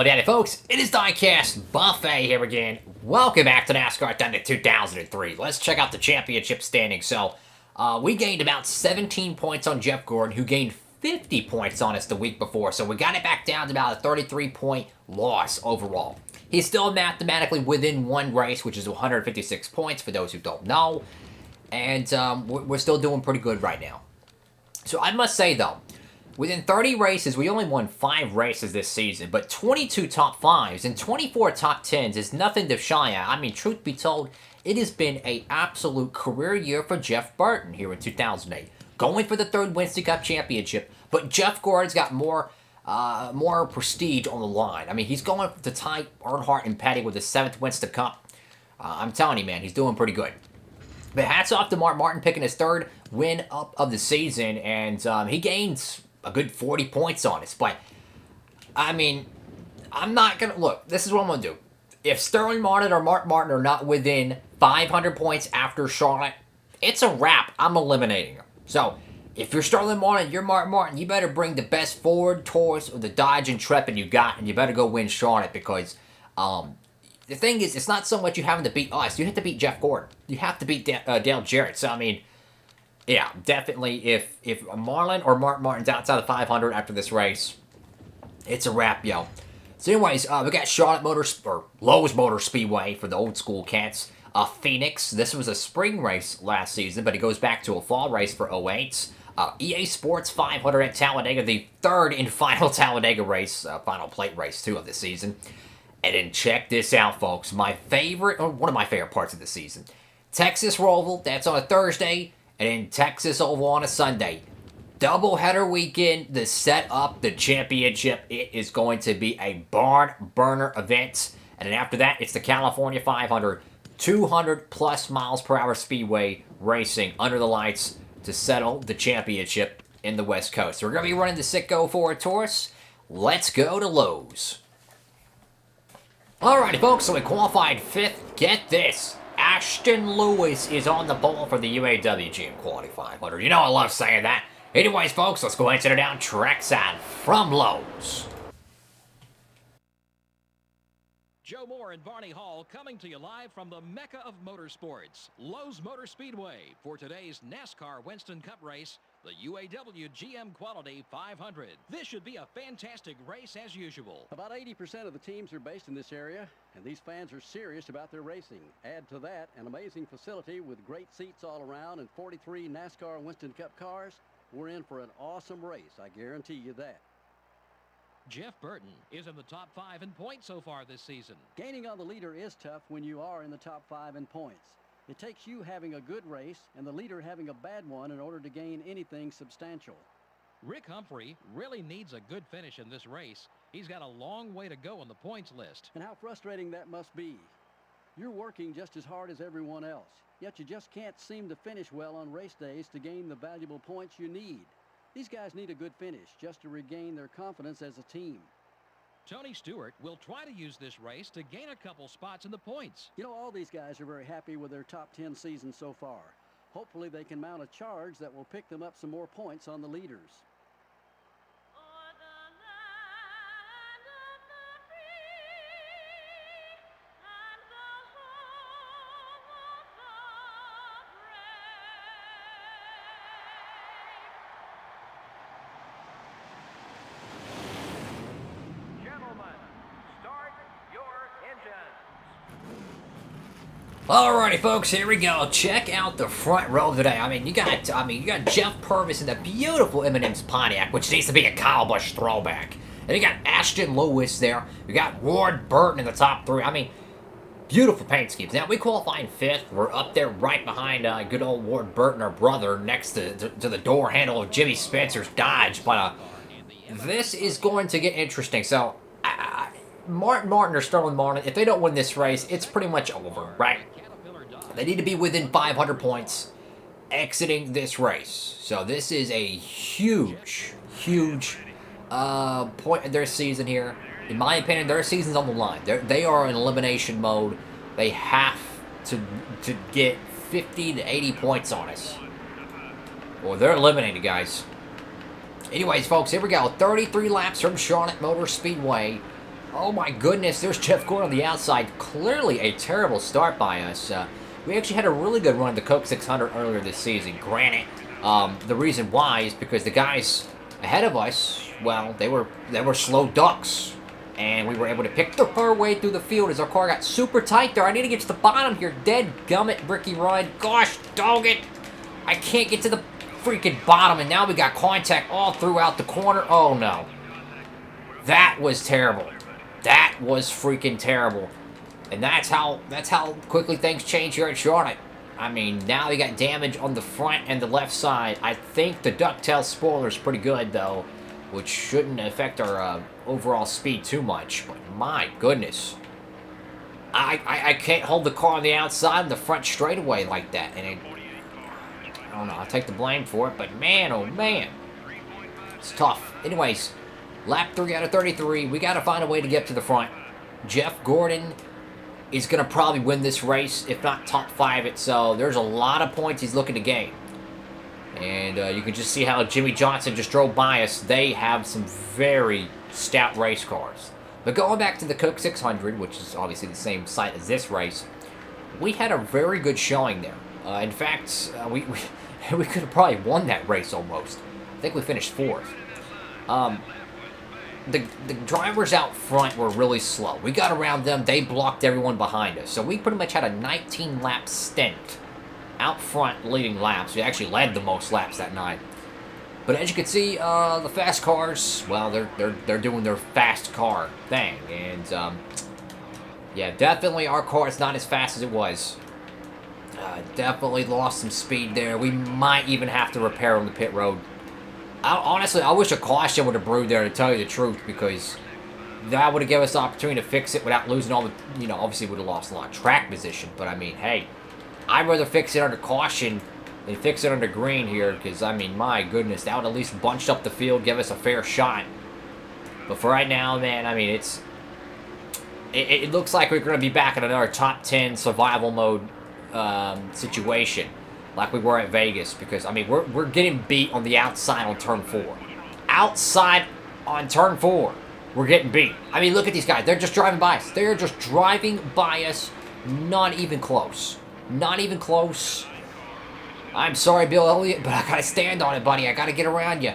Hello, Daddy, folks. It is Diecastbuffet here again. Welcome back to NASCAR down to 2003. Let's check out the championship standings. So, we gained about 17 points on Jeff Gordon, who gained 50 points on us the week before. So, we got it back down to about a 33-point loss overall. He's still mathematically within one race, which is 156 points for those who don't know. And we're still doing pretty good right now. So, I must say, though, within 30 races, we only won 5 races this season, but 22 top 5s and 24 top 10s is nothing to shy at. I mean, truth be told, it has been an absolute career year for Jeff Burton here in 2008. Going for the 3rd Winston Cup championship, but Jeff Gordon's got more prestige on the line. I mean, he's going to tie Earnhardt and Petty with the 7th Winston Cup. I'm telling you, man, he's doing pretty good. But hats off to Mark Martin picking his 3rd win up of the season, and he gains a good 40 points on us. But, I mean, I'm not going to... Look, this is what I'm going to do. If Sterling Martin or Mark Martin are not within 500 points after Charlotte, it's a wrap. I'm eliminating them. So, if you're Sterling Martin, you're Mark Martin, you better bring the best Ford, Taurus, or the Dodge Intrepid you got, and you better go win Charlotte, because the thing is, it's not so much you having to beat us. You have to beat Jeff Gordon. You have to beat Dale Jarrett. So, I mean... Yeah, definitely. If Marlon or Mark Martin's outside of 500 after this race, it's a wrap, yo. So, anyways, we got Charlotte Lowe's Motor Speedway for the old school cats. Phoenix. This was a spring race last season, but it goes back to a fall race for 08. EA Sports 500 at Talladega, the 3rd and final Talladega race, final plate race too of the season. And then check this out, folks. My favorite, or one of my favorite parts of the season, Texas Roval. That's on a Thursday. And in Texas Oval on a Sunday. Doubleheader weekend to set up the championship. It is going to be a barn burner event. And then after that, it's the California 500. 200 plus miles per hour speedway racing under the lights to settle the championship in the West Coast. So we're going to be running the Sitco Ford Taurus. Let's go to Lowe's. Alrighty, folks. So we qualified 5th. Get this. Ashton Lewis is on the pole for the Uaw-Gm Quality 500. You know I love saying that. Anyways, folks, let's go ahead and set it down trackside from Lowe's. Joe Moore and Barney Hall coming to you live from the Mecca of Motorsports, Lowe's Motor Speedway, for today's NASCAR Winston Cup race, the Uaw-Gm Quality 500. This should be a fantastic race as usual. About 80% of the teams are based in this area, and these fans are serious about their racing. Add to that an amazing facility with great seats all around and 43 NASCAR Winston Cup cars. We're in for an awesome race, I guarantee you that. Jeff Burton is in the top 5 in points so far this season. Gaining on the leader is tough when you are in the top 5 in points. It takes you having a good race and the leader having a bad one in order to gain anything substantial. Rick Humphrey really needs a good finish in this race. He's got a long way to go on the points list. And how frustrating that must be. You're working just as hard as everyone else, yet you just can't seem to finish well on race days to gain the valuable points you need. These guys need a good finish just to regain their confidence as a team. Tony Stewart will try to use this race to gain a couple spots in the points. You know, all these guys are very happy with their top 10 season so far. Hopefully they can mount a charge that will pick them up some more points on the leaders. Alrighty, folks, here we go. Check out the front row today. I mean, you got Jeff Purvis in the beautiful M&M's Pontiac, which needs to be a Kyle Busch throwback. And you got Ashton Lewis there. You got Ward Burton in the top 3. I mean, beautiful paint schemes. Now, we qualify in 5th. We're up there right behind good old Ward Burton, our brother, next to the door handle of Jimmy Spencer's Dodge. But this is going to get interesting. So, Martin or Sterling Martin, if they don't win this race, it's pretty much over, right? They need to be within 500 points exiting this race. So this is a huge point in their season here. In my opinion, their season's on the line. They are in elimination mode. They have to get 50 to 80 points on us. Well, they're eliminated, guys. Anyways, folks, here we go. 33 laps from Charlotte Motor Speedway. Oh my goodness, there's Jeff Gordon on the outside. Clearly a terrible start by us. We actually had a really good run at the Coke 600 earlier this season. Granted, the reason why is because the guys ahead of us, well, they were slow ducks. And we were able to pick our way through the field as our car got super tight there. I need to get to the bottom here. Dead gummit, Ricky Rudd. Gosh, dog it. I can't get to the freaking bottom. And now we got contact all throughout the corner. Oh, no. That was terrible. That was freaking terrible. And that's how quickly things change here at Charlotte. I mean, now we got damage on the front and the left side. I think the DuckTales spoiler is pretty good, though, which shouldn't affect our overall speed too much. But my goodness. I can't hold the car on the outside and the front straightaway like that. And I don't know, I'll take the blame for it, but man, oh man. It's tough. Anyways, lap 3 out of 33. We got to find a way to get to the front. Jeff Gordon is going to probably win this race, if not top 5 it. So there's a lot of points he's looking to gain. And you can just see how Jimmy Johnson just drove by us. They have some very stout race cars. But going back to the Coke 600, which is obviously the same site as this race, we had a very good showing there. In fact, we could have probably won that race almost. I think we finished 4th. The drivers out front were really slow. We got around them. They blocked everyone behind us. So we pretty much had a 19-lap stint out front leading laps. We actually led the most laps that night. But as you can see, the fast cars, well, they're doing their fast car thing. And, yeah, definitely our car is not as fast as it was. Definitely lost some speed there. We might even have to repair on the pit road. Honestly, I wish a caution would have brewed there, to tell you the truth, because that would have given us the opportunity to fix it without losing all the, you know, obviously we would have lost a lot of track position. But, I mean, hey, I'd rather fix it under caution than fix it under green here, because, I mean, my goodness, that would at least bunch up the field, give us a fair shot. But for right now, man, I mean, it looks like we're going to be back in another top 10 survival mode situation, like we were at Vegas, because, I mean, we're getting beat on the outside on turn 4. Outside on turn 4, we're getting beat. I mean, look at these guys. They're just driving by us. They're just driving by us. Not even close. Not even close. I'm sorry, Bill Elliott, but I gotta stand on it, buddy. I gotta get around you.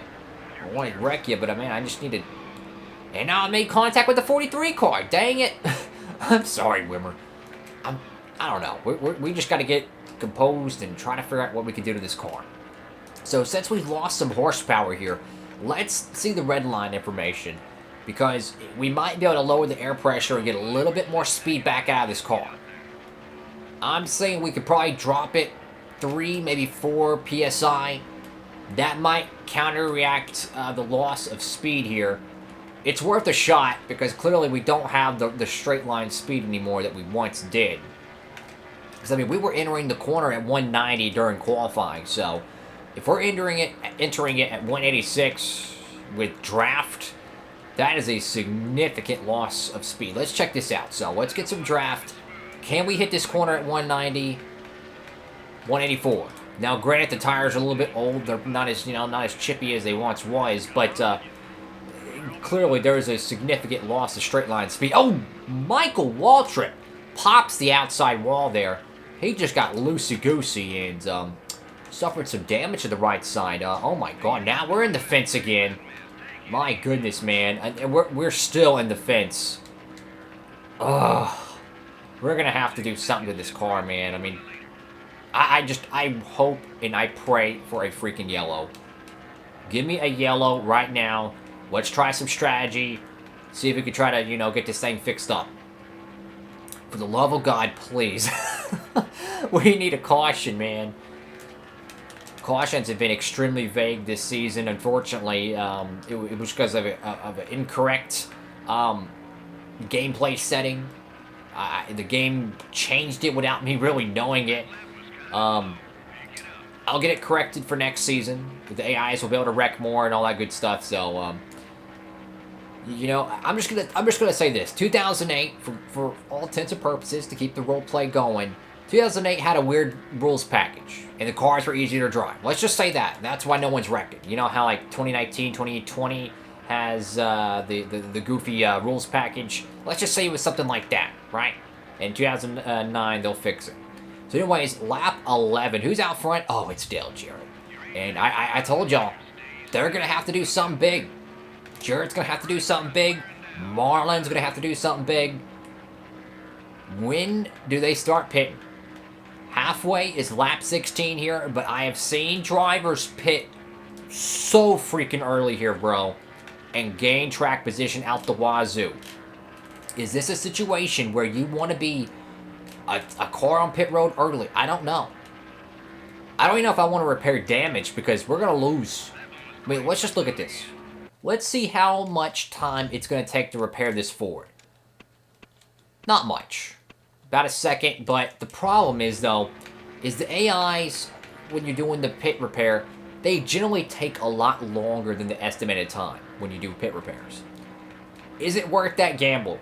I want to wreck you, but, man, I just needed... And now I made contact with the 43 car. Dang it. I'm sorry, Wimmer. I don't know. We just got to get composed and try to figure out what we can do to this car. So since we've lost some horsepower here, let's see the red line information, because we might be able to lower the air pressure and get a little bit more speed back out of this car. I'm saying we could probably drop it 3, maybe 4 PSI. That might counteract the loss of speed here. It's worth a shot, because clearly we don't have the straight line speed anymore that we once did. Because, I mean, we were entering the corner at 190 during qualifying, so if we're entering it at 186 with draft, that is a significant loss of speed. Let's check this out. So let's get some draft. Can we hit this corner at 190? 184. Now, granted, the tires are a little bit old. They're not as, not as chippy as they once was, but clearly there is a significant loss of straight line speed. Oh, Michael Waltrip pops the outside wall there. He just got loosey-goosey and suffered some damage to the right side. Oh my god, now we're in the fence again. My goodness, man. And we're still in the fence. Ugh. We're going to have to do something to this car, man. I mean, I hope and I pray for a freaking yellow. Give me a yellow right now. Let's try some strategy. See if we can try to, get this thing fixed up. For the love of God, please. We need a caution, man. Cautions have been extremely vague this season. Unfortunately, it was because of an incorrect gameplay setting. The game changed it without me really knowing it. I'll get it corrected for next season. The AIs will be able to wreck more and all that good stuff. So, I'm just gonna say this: 2008, for all intents and purposes, to keep the role play going, 2008 had a weird rules package, and the cars were easier to drive. Let's just say that. That's why no one's wrecked it. You know how, like, 2019, 2020 has the goofy rules package. Let's just say it was something like that, right? In 2009, they'll fix it. So anyways, lap 11. Who's out front? Oh, it's Dale Jarrett. And I told y'all, they're going to have to do something big. Jarrett's going to have to do something big. Marlin's going to have to do something big. When do they start pitting? Halfway is lap 16 here, but I have seen drivers pit so freaking early here, bro, and gain track position out the wazoo. Is this a situation where you want to be a car on pit road early? I don't know. I don't even know if I want to repair damage because we're going to lose. I mean, let's just look at this. Let's see how much time it's going to take to repair this Ford. Not much. About a second, but the problem is, though, is the AIs, when you're doing the pit repair, they generally take a lot longer than the estimated time when you do pit repairs. Is it worth that gamble?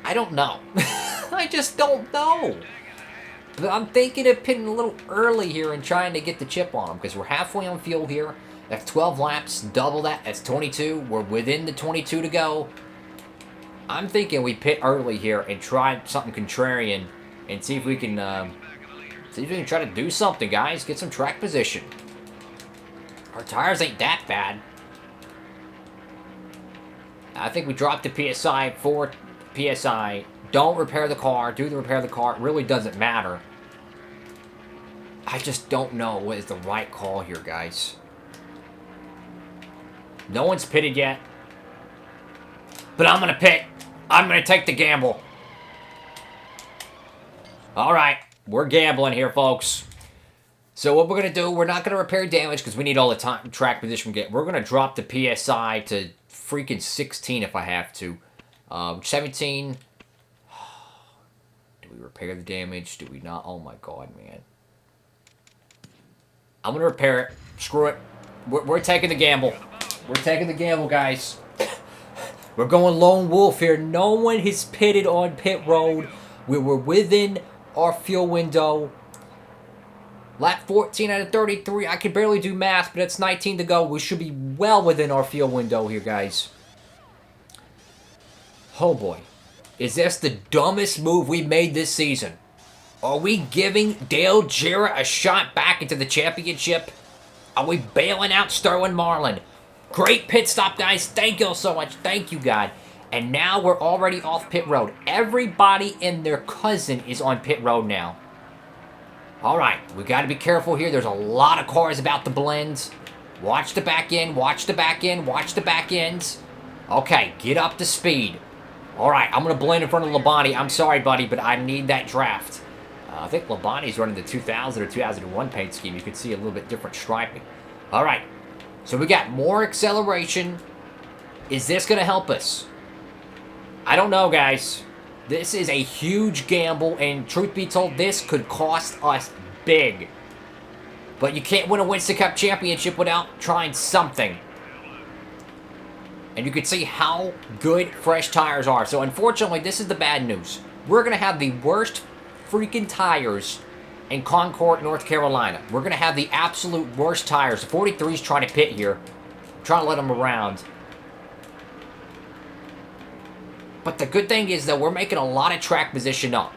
I don't know. I just don't know. But I'm thinking of pitting a little early here and trying to get the chip on them because we're halfway on fuel here. That's 12 laps, double that, that's 22. We're within the 22 to go. I'm thinking we pit early here and try something contrarian and see if we can try to do something, guys. Get some track position. Our tires ain't that bad. I think we dropped the PSI, 4 PSI. Don't repair the car. Do the repair of the car. It really doesn't matter. I just don't know what is the right call here, guys. No one's pitted yet. But I'm going to pit. I'm going to take the gamble. Alright, we're gambling here, folks. So what we're going to do, we're not going to repair damage because we need all the time track position we get. We're going to drop the PSI to freaking 16 if I have to. 17. Do we repair the damage? Do we not? Oh my god, man. I'm going to repair it. Screw it. We're taking the gamble. We're taking the gamble, guys. We're going lone wolf here. No one has pitted on pit road. We were within our fuel window. Lap 14 out of 33. I can barely do math, but it's 19 to go. We should be well within our fuel window here, guys. Oh boy. Is this the dumbest move we made this season? Are we giving Dale Jarrett a shot back into the championship? Are we bailing out Sterling Marlin? Great pit stop, guys. Thank you so much. Thank you, God. And now we're already off pit road. Everybody and their cousin is on pit road now. All right, we got to be careful here. There's a lot of cars about to blend. Watch the back end. Watch the back end. Watch the back ends. Okay, get up to speed. All right, I'm going to blend in front of Labonte. I'm sorry, buddy, but I need that draft. I think Labonte's running the 2000 or 2001 paint scheme. You can see a little bit different striping. All right. So we got more acceleration. Is this going to help us? I don't know, guys. This is a huge gamble, and truth be told, this could cost us big. But you can't win a Winston Cup championship without trying something. And you can see how good fresh tires are. So unfortunately, this is the bad news. We're going to have the worst freaking tires in Concord, North Carolina. We're going to have the absolute worst tires. The 43's trying to pit here. I'm trying to let them around. But the good thing is that we're making a lot of track position up.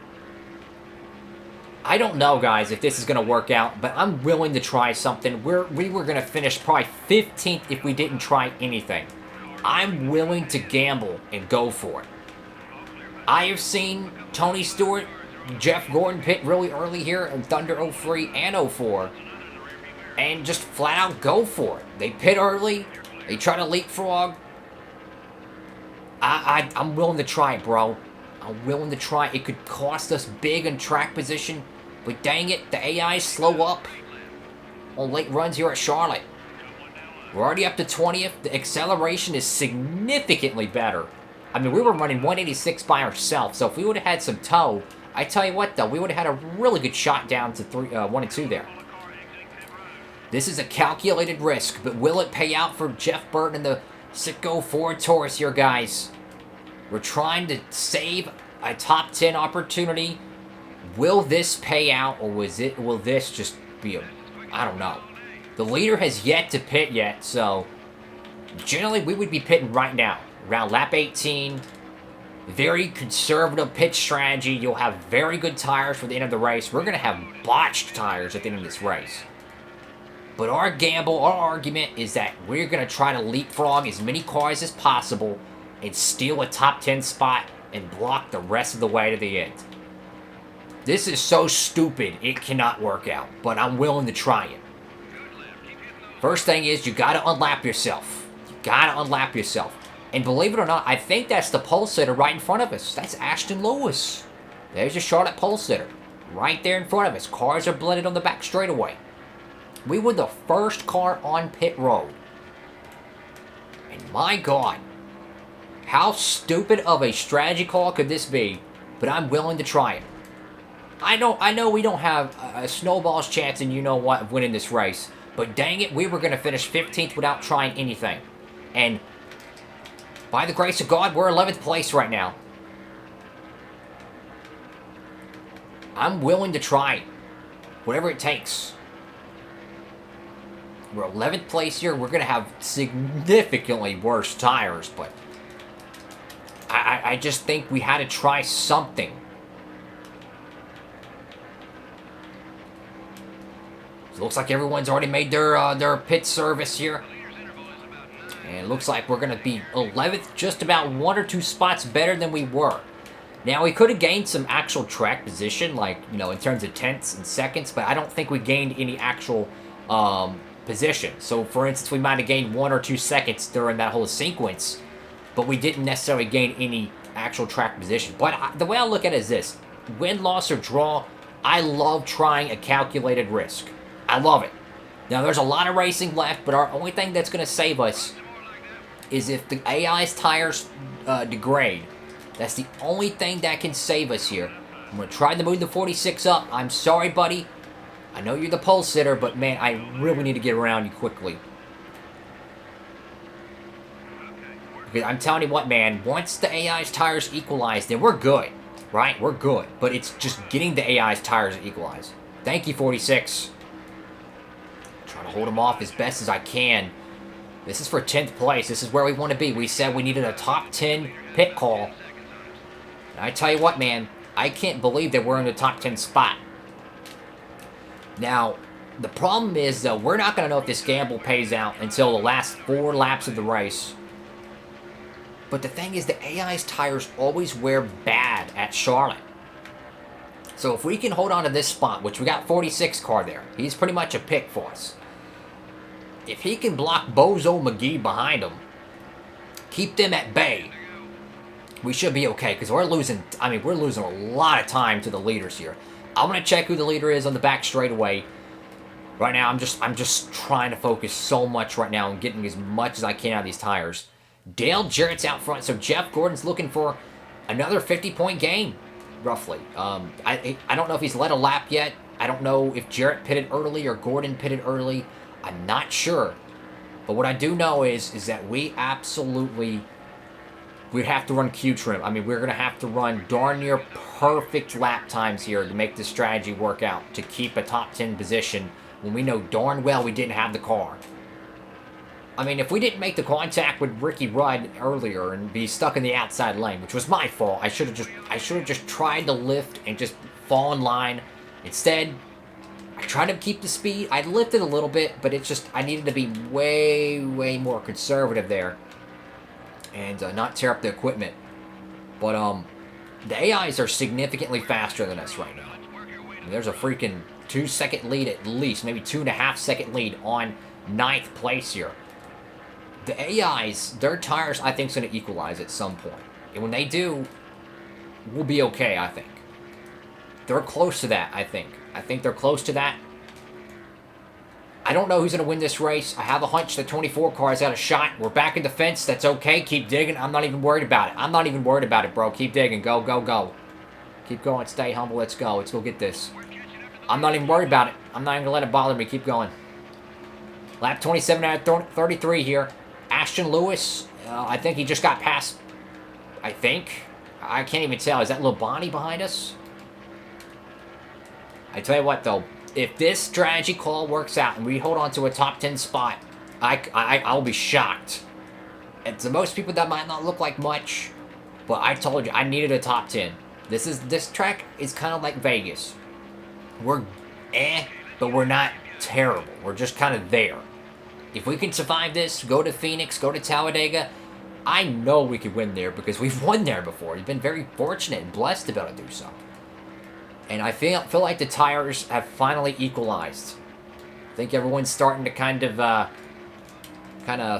I don't know, guys, if this is going to work out, but I'm willing to try something. We were going to finish probably 15th if we didn't try anything. I'm willing to gamble and go for it. I have seen Tony Stewart, Jeff Gordon pit really early here in Thunder 03 and 04 and just flat out go for it. They pit early. They try to leapfrog. I'm willing to try it, bro. I'm willing to try it. It could cost us big in track position, but dang it, the AI slow up on late runs here at Charlotte. We're already up to 20th. The acceleration is significantly better. I mean, we were running 186 by ourselves, so if we would have had some tow, I tell you what, though, we would have had a really good shot down to 1 and 2 there. This is a calculated risk, but will it pay out for Jeff Burton and the Sitco Ford Taurus here, guys? We're trying to save a top 10 opportunity. Will this pay out, or will this just be I don't know. The leader has yet to pit yet, so generally we would be pitting right now, around lap 18. Very conservative pit strategy. You'll have very good tires for the end of the race. We're going to have botched tires at the end of this race. But our gamble, our argument is that we're going to try to leapfrog as many cars as possible and steal a top 10 spot and block the rest of the way to the end. This is so stupid, it cannot work out, but I'm willing to try it. First thing is, you got to unlap yourself. You got to unlap yourself. And believe it or not, I think that's the pole sitter right in front of us. That's Ashton Lewis. There's your Charlotte pole sitter. Right there in front of us. Cars are blended on the back straightaway. We were the first car on pit road. And my God, how stupid of a strategy call could this be? But I'm willing to try it. I know we don't have a snowball's chance and you know what of winning this race. But dang it, we were going to finish 15th without trying anything. And by the grace of God, we're 11th place right now. I'm willing to try whatever it takes. We're 11th place here. We're going to have significantly worse tires, but I just think we had to try something. So it looks like everyone's already made their pit service here. And it looks like we're going to be 11th, just about 1 or 2 spots better than we were. Now, we could have gained some actual track position, like, you know, in terms of tenths and seconds, but I don't think we gained any actual position. So, for instance, we might have gained 1 or 2 seconds during that whole sequence, but we didn't necessarily gain any actual track position. But the way I look at it is this. Win, loss, or draw, I love trying a calculated risk. I love it. Now, there's a lot of racing left, but our only thing that's going to save us is if the AI's tires degrade. That's the only thing that can save us here. I'm going to try to move the 46 up. I'm sorry, buddy. I know you're the pole sitter, but man, I really need to get around you quickly. Because I'm telling you what, man, once the AI's tires equalize, then we're good. Right? We're good. But it's just getting the AI's tires to equalize. Thank you, 46. Trying to hold him off as best as I can. This is for 10th place. This is where we want to be. We said we needed a top 10 pit call. And I tell you what, man, I can't believe that we're in the top 10 spot. Now, the problem is, though, we're not going to know if this gamble pays out until the last 4 laps of the race. But the thing is, the AI's tires always wear bad at Charlotte. So if we can hold on to this spot, which we got 46 car there, he's pretty much a pick for us. If he can block Bozo McGee behind him, keep them at bay, we should be okay. Because we're losing, we're losing a lot of time to the leaders here. I'm going to check who the leader is on the back straightaway. Right now, I'm just trying to focus so much right now on getting as much as I can out of these tires. Dale Jarrett's out front, so Jeff Gordon's looking for another 50-point gain, roughly. I don't know if he's led a lap yet. I don't know if Jarrett pitted early or Gordon pitted early. I'm not sure. But what I do know is that we absolutely we'd have to run Q trim. We're going to have to run darn near perfect lap times here to make this strategy work out, to keep a top 10 position when we know darn well we didn't have the car. If we didn't make the contact with Ricky Rudd earlier and be stuck in the outside lane, which was my fault, I should have just tried to lift and just fall in line. Instead, I tried to keep the speed. I lifted a little bit, but it's just I needed to be way, way more conservative there and not tear up the equipment. But the AIs are significantly faster than us right now. There's a freaking 2-second lead at least, maybe 2.5-second lead on 9th place here. The AIs, their tires, I think, is going to equalize at some point. And when they do, we'll be okay, I think. They're close to that, I think. I think they're close to that. I don't know who's going to win this race. I have a hunch that 24 car's got a shot. We're back in the fence. That's okay. Keep digging. I'm not even worried about it. I'm not even worried about it, bro. Keep digging. Go, go, go. Keep going. Stay humble. Let's go. Let's go get this. I'm not even worried about it. I'm not even going to let it bother me. Keep going. Lap 27 out of 33 here. Ashton Lewis, I think he just got past, I think. I can't even tell. Is that Labonte behind us? I tell you what, though. If this strategy call works out and we hold on to a top 10 spot, I'll be shocked. And to most people, that might not look like much, but I told you, I needed a top 10. This track is kind of like Vegas. We're but we're not terrible. We're just kind of there. If we can survive this, go to Phoenix, go to Talladega, I know we could win there because we've won there before. We've been very fortunate and blessed to be able to do so. And I feel like the tires have finally equalized. I think everyone's starting to kind of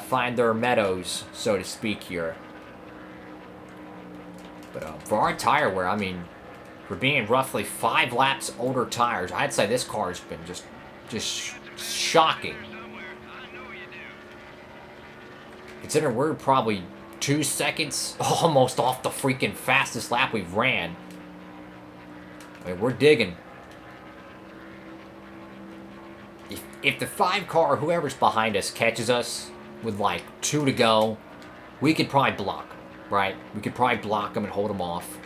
find their meadows, so to speak, here. But for our tire wear, I mean, for being roughly 5 laps older tires, I'd say this car's been just shocking. Considering we're probably 2 seconds almost off the freaking fastest lap we've ran. I mean, we're digging. If the 5 car, whoever's behind us, catches us with like 2 to go, we could probably block them, right? We could probably block them and hold them off.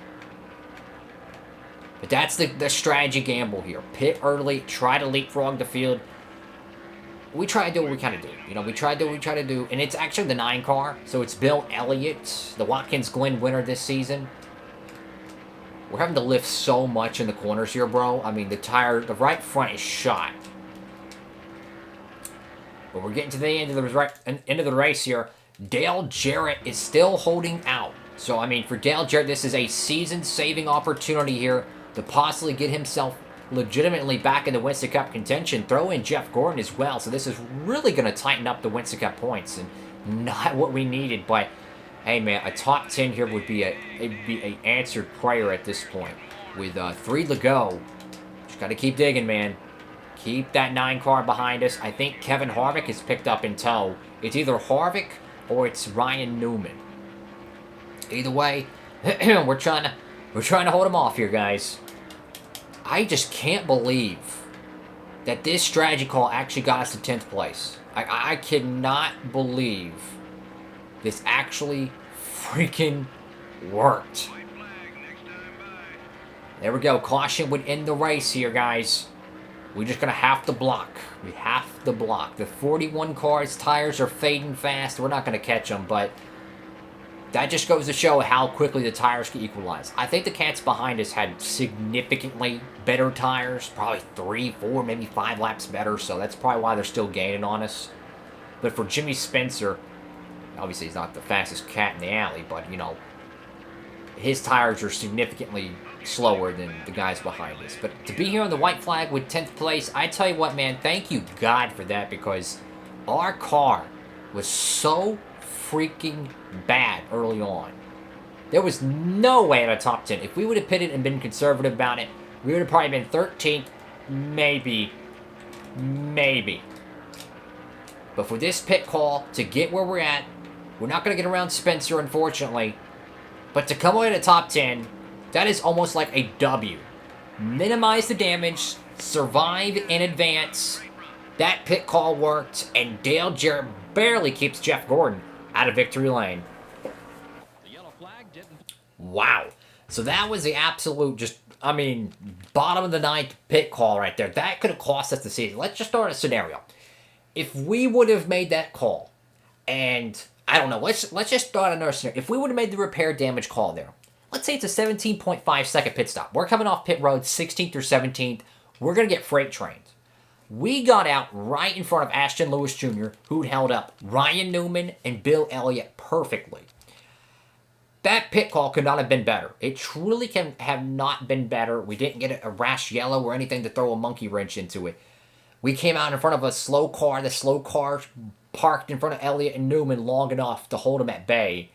But that's the strategy gamble here. Pit early, try to leapfrog the field. We try to do what we kind of do. You know, we try to do what we try to do. And it's actually the 9 car. So it's Bill Elliott, the Watkins Glen winner this season. We're having to lift so much in the corners here, bro. I mean, the right front is shot. But we're getting to the end of the race here. Dale Jarrett is still holding out. So, I mean, for Dale Jarrett, this is a season-saving opportunity here to possibly get himself legitimately back in the Winston Cup contention. Throw in Jeff Gordon as well. So this is really going to tighten up the Winston Cup points. And not what we needed. But, hey, man, a top 10 here would be an answered prayer at this point. With 3 to go. Just got to keep digging, man. Keep that 9 car behind us. I think Kevin Harvick is picked up in tow. It's either Harvick or it's Ryan Newman. Either way, we're trying to hold him off here, guys. I just can't believe that this strategy call actually got us to 10th place. I cannot believe this actually freaking worked. There we go. Caution would end the race here, guys. We're just going to have to block. We have to block. The 41 car's tires are fading fast. We're not going to catch them, but that just goes to show how quickly the tires can equalize. I think the cats behind us had significantly better tires. Probably 3, 4, maybe 5 laps better, so that's probably why they're still gaining on us. But for Jimmy Spencer, obviously he's not the fastest cat in the alley, but, you know, his tires are significantly slower than the guys behind us. But to be here on the white flag with 10th place, I tell you what, man, thank you God for that, because our car was so freaking bad early on. There was no way in a top 10. If we would have pitted and been conservative about it, we would have probably been 13th, maybe. But for this pit call to get where we're at, we're not going to get around Spencer, unfortunately. But to come away to top 10, that is almost like a W. Minimize the damage, survive in advance. That pit call worked, and Dale Jarrett barely keeps Jeff Gordon out of victory lane. The yellow flag didn't. Wow. So that was the absolute, just, I mean, bottom of the 9th pit call right there. That could have cost us the season. Let's just start a scenario. If we would have made that call, and I don't know, let's just start another scenario. If we would have made the repair damage call there, let's say it's a 17.5 second pit stop. We're coming off pit road 16th or 17th. We're going to get freight trained. We got out right in front of Ashton Lewis Jr., who'd held up Ryan Newman and Bill Elliott perfectly. That pit call could not have been better. It truly can have not been better. We didn't get a rash yellow or anything to throw a monkey wrench into it. We came out in front of a slow car. The slow car parked in front of Elliott and Newman long enough to hold them at bay.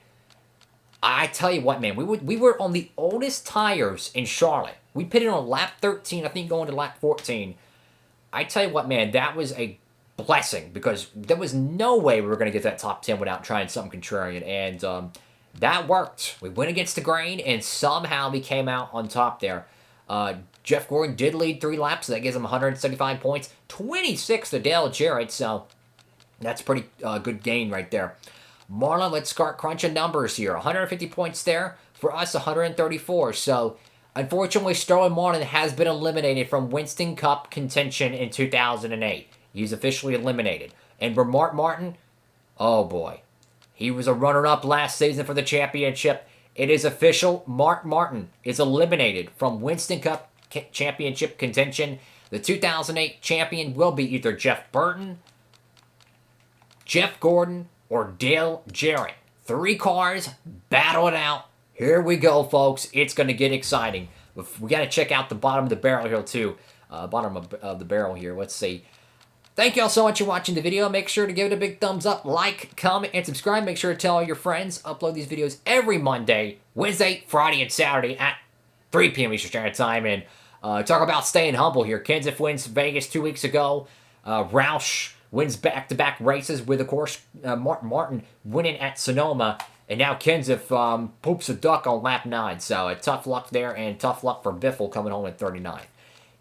I tell you what, man, we were on the oldest tires in Charlotte. We pitted on lap 13, I think going to lap 14. I tell you what, man, that was a blessing, because there was no way we were going to get that top 10 without trying something contrarian, and that worked. We went against the grain, and somehow we came out on top there. Jeff Gordon did lead 3 laps, so that gives him 175 points. 26 to Dale Jarrett, so that's pretty good gain right there. Marlon, let's start crunching numbers here. 150 points there. For us, 134. So, unfortunately, Sterling Marlin has been eliminated from Winston Cup contention in 2008. He's officially eliminated. And for Mark Martin, oh boy. He was a runner-up last season for the championship. It is official. Mark Martin is eliminated from Winston Cup championship contention. The 2008 champion will be either Jeff Burton, Jeff Gordon, or Dale Jarrett. 3 cars, battle it out. Here we go, folks. It's going to get exciting. We got to check out the bottom of the barrel here, too. Bottom of the barrel here. Let's see. Thank y'all so much for watching the video. Make sure to give it a big thumbs up, like, comment, and subscribe. Make sure to tell all your friends. Upload these videos every Monday, Wednesday, Friday, and Saturday at 3 p.m. Eastern Standard Time. And talk about staying humble here. Kenseth wins Vegas 2 weeks ago. Roush wins back-to-back races with, of course, Martin winning at Sonoma. And now Kenseth poops a duck on lap 9. So tough luck there, and tough luck for Biffle coming home at 39.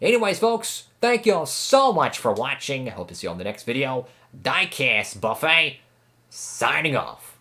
Anyways, folks, thank you all so much for watching. I hope to see you on the next video. Diecastbuffet, signing off.